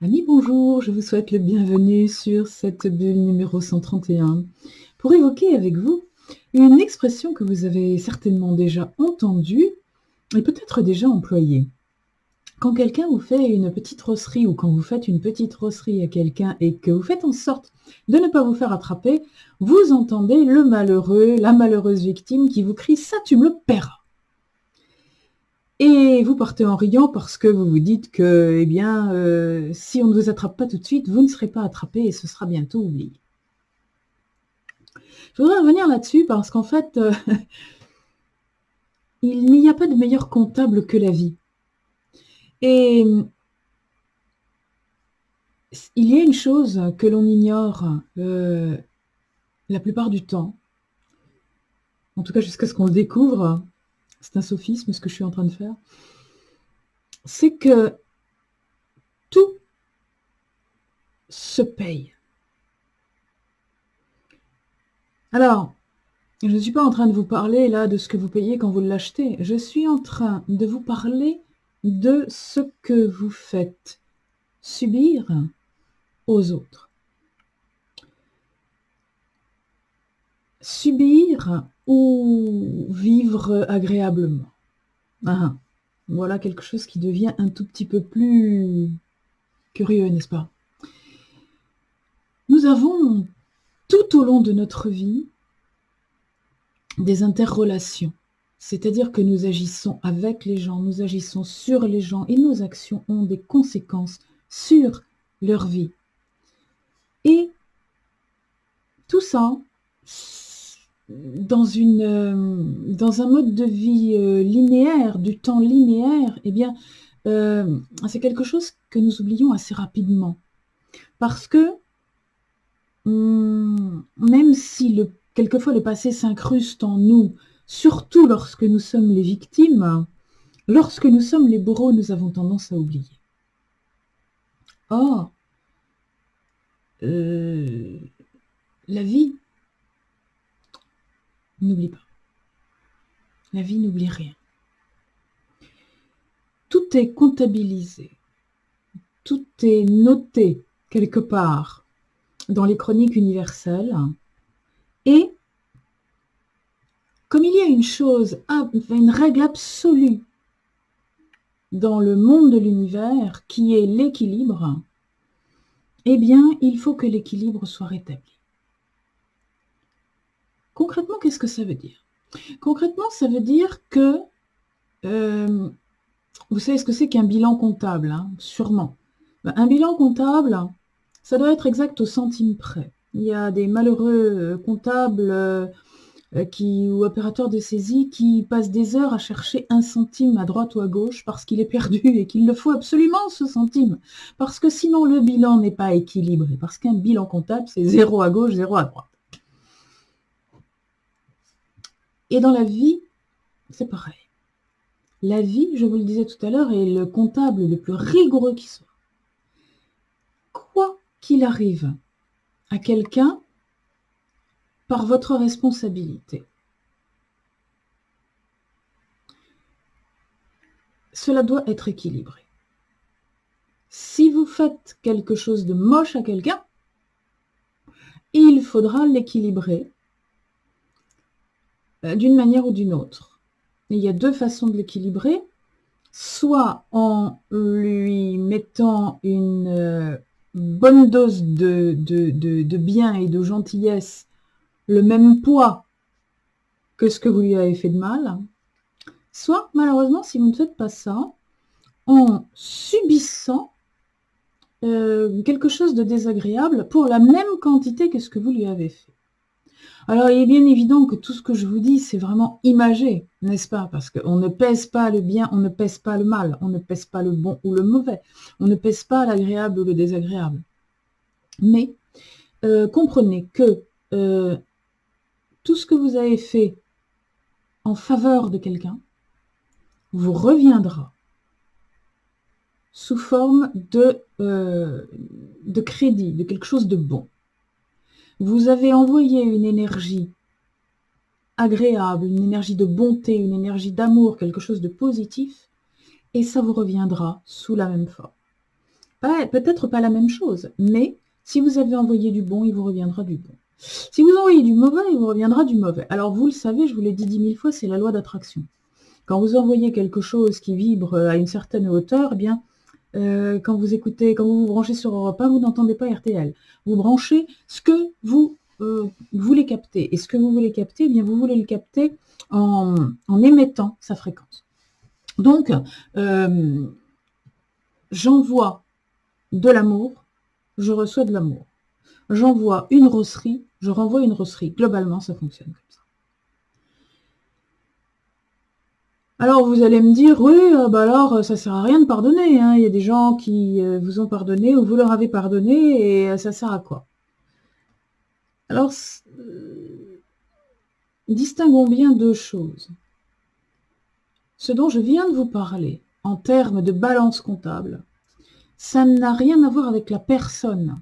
Amis, bonjour, je vous souhaite le bienvenu sur cette bulle numéro 131 pour évoquer avec vous une expression que vous avez certainement déjà entendue et peut-être déjà employée. Quand quelqu'un vous fait une petite rosserie ou quand vous faites une petite rosserie à quelqu'un et que vous faites en sorte de ne pas vous faire attraper, vous entendez le malheureux, la malheureuse victime qui vous crie « ça tu me le paieras ». Et vous partez en riant parce que vous vous dites que, eh bien, si on ne vous attrape pas tout de suite, vous ne serez pas attrapé et ce sera bientôt oublié. Je voudrais revenir là-dessus parce qu'en fait, il n'y a pas de meilleur comptable que la vie. Et il y a une chose que l'on ignore la plupart du temps, en tout cas jusqu'à ce qu'on le découvre, c'est un sophisme ce que je suis en train de faire, c'est que tout se paye. Alors, je ne suis pas en train de vous parler là de ce que vous payez quand vous l'achetez. Je suis en train de vous parler de ce que vous faites subir aux autres. Subir ou vivre agréablement. Ah, voilà quelque chose qui devient un tout petit peu plus curieux, n'est-ce pas? Nous avons tout au long de notre vie des interrelations. C'est-à-dire que nous agissons avec les gens, nous agissons sur les gens et nos actions ont des conséquences sur leur vie. Et tout ça, dans un mode de vie linéaire, du temps linéaire, eh bien, c'est quelque chose que nous oublions assez rapidement. Parce que, même si quelquefois le passé s'incruste en nous, surtout lorsque nous sommes les victimes, lorsque nous sommes les bourreaux, nous avons tendance à oublier. Or, la vie n'oublie pas. La vie n'oublie rien. Tout est comptabilisé. Tout est noté quelque part dans les chroniques universelles. Et comme il y a une chose, une règle absolue dans le monde de l'univers qui est l'équilibre, eh bien, il faut que l'équilibre soit rétabli. Concrètement, qu'est-ce que ça veut dire? Concrètement, ça veut dire que, vous savez ce que c'est qu'un bilan comptable, hein, sûrement. Un bilan comptable, ça doit être exact au centime près. Il y a des malheureux comptables ou opérateurs de saisie qui passent des heures à chercher un centime à droite ou à gauche parce qu'il est perdu et qu'il le faut absolument ce centime. Parce que sinon le bilan n'est pas équilibré. Parce qu'un bilan comptable, c'est 0 à gauche, 0 à droite. Et dans la vie, c'est pareil. La vie, je vous le disais tout à l'heure, est le comptable le plus rigoureux qui soit. Quoi qu'il arrive à quelqu'un, par votre responsabilité, cela doit être équilibré. Si vous faites quelque chose de moche à quelqu'un, il faudra l'équilibrer d'une manière ou d'une autre. Il y a deux façons de l'équilibrer, soit en lui mettant une bonne dose de bien et de gentillesse, le même poids que ce que vous lui avez fait de mal, soit, malheureusement, si vous ne faites pas ça, en subissant quelque chose de désagréable pour la même quantité que ce que vous lui avez fait. Alors, il est bien évident que tout ce que je vous dis, c'est vraiment imagé, n'est-ce pas? Parce qu'on ne pèse pas le bien, on ne pèse pas le mal, on ne pèse pas le bon ou le mauvais, on ne pèse pas l'agréable ou le désagréable. Mais comprenez que tout ce que vous avez fait en faveur de quelqu'un vous reviendra sous forme de crédit, de quelque chose de bon. Vous avez envoyé une énergie agréable, une énergie de bonté, une énergie d'amour, quelque chose de positif, et ça vous reviendra sous la même forme. Peut-être pas la même chose, mais si vous avez envoyé du bon, il vous reviendra du bon. Si vous envoyez du mauvais, il vous reviendra du mauvais. Alors vous le savez, je vous l'ai dit 10 000 fois, c'est la loi d'attraction. Quand vous envoyez quelque chose qui vibre à une certaine hauteur, eh bien, quand vous vous branchez sur Europe 1, vous n'entendez pas RTL. Vous branchez ce que vous voulez capter. Et ce que vous voulez capter, eh bien, vous voulez le capter en émettant sa fréquence. Donc, j'envoie de l'amour, je reçois de l'amour. J'envoie une rosserie, je renvoie une rosserie. Globalement, ça fonctionne comme ça. Alors, vous allez me dire, oui, bah alors, ça sert à rien de pardonner. Hein. Il y a des gens qui vous ont pardonné ou vous leur avez pardonné et ça sert à quoi? Alors, distinguons bien deux choses. Ce dont je viens de vous parler, en termes de balance comptable, ça n'a rien à voir avec la personne.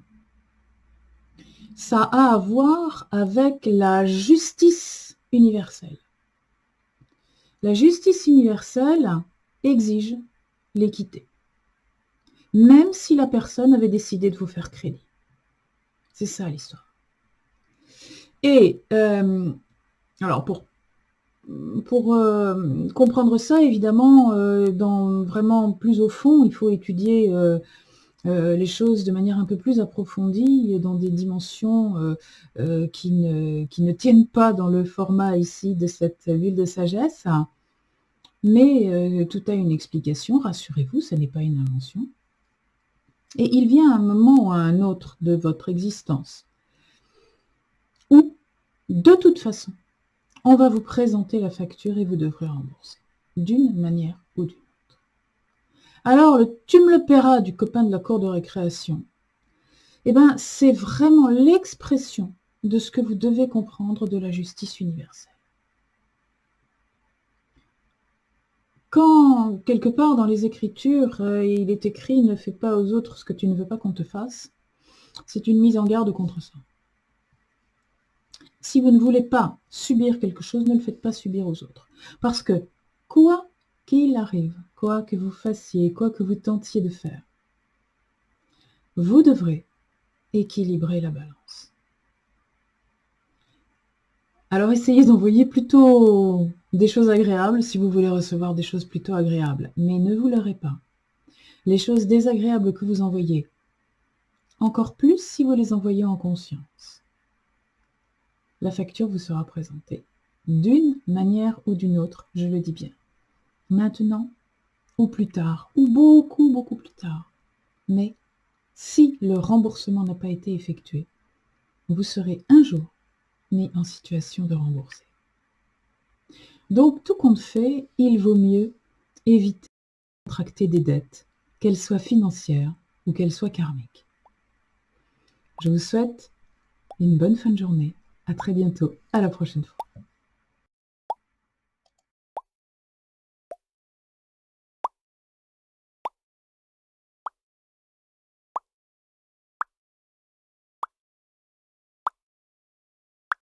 Ça a à voir avec la justice universelle. La justice universelle exige l'équité, même si la personne avait décidé de vous faire crédit. C'est ça l'histoire. Et alors pour comprendre ça, évidemment, vraiment plus au fond, il faut étudier les choses de manière un peu plus approfondie, dans des dimensions qui ne tiennent pas dans le format ici de cette bulle de sagesse. Mais tout a une explication, rassurez-vous, ce n'est pas une invention. Et il vient un moment ou à un autre de votre existence où, de toute façon, on va vous présenter la facture et vous devrez rembourser, d'une manière ou d'une autre. Alors, le « tu me le paieras » du copain de la cour de récréation, eh ben, c'est vraiment l'expression de ce que vous devez comprendre de la justice universelle. Quand, quelque part dans les Écritures, il est écrit « Ne fais pas aux autres ce que tu ne veux pas qu'on te fasse », c'est une mise en garde contre ça. Si vous ne voulez pas subir quelque chose, ne le faites pas subir aux autres. Parce que, quoi qu'il arrive, quoi que vous fassiez, quoi que vous tentiez de faire, vous devrez équilibrer la balance. Alors essayez d'envoyer plutôt des choses agréables si vous voulez recevoir des choses plutôt agréables. Mais ne vous leurrez pas. Les choses désagréables que vous envoyez, encore plus si vous les envoyez en conscience, la facture vous sera présentée d'une manière ou d'une autre, je le dis bien. Maintenant ou plus tard, ou beaucoup, beaucoup plus tard. Mais si le remboursement n'a pas été effectué, vous serez un jour mis en situation de rembourser. Donc, tout compte fait, il vaut mieux éviter de contracter des dettes, qu'elles soient financières ou qu'elles soient karmiques. Je vous souhaite une bonne fin de journée. À très bientôt. À la prochaine fois.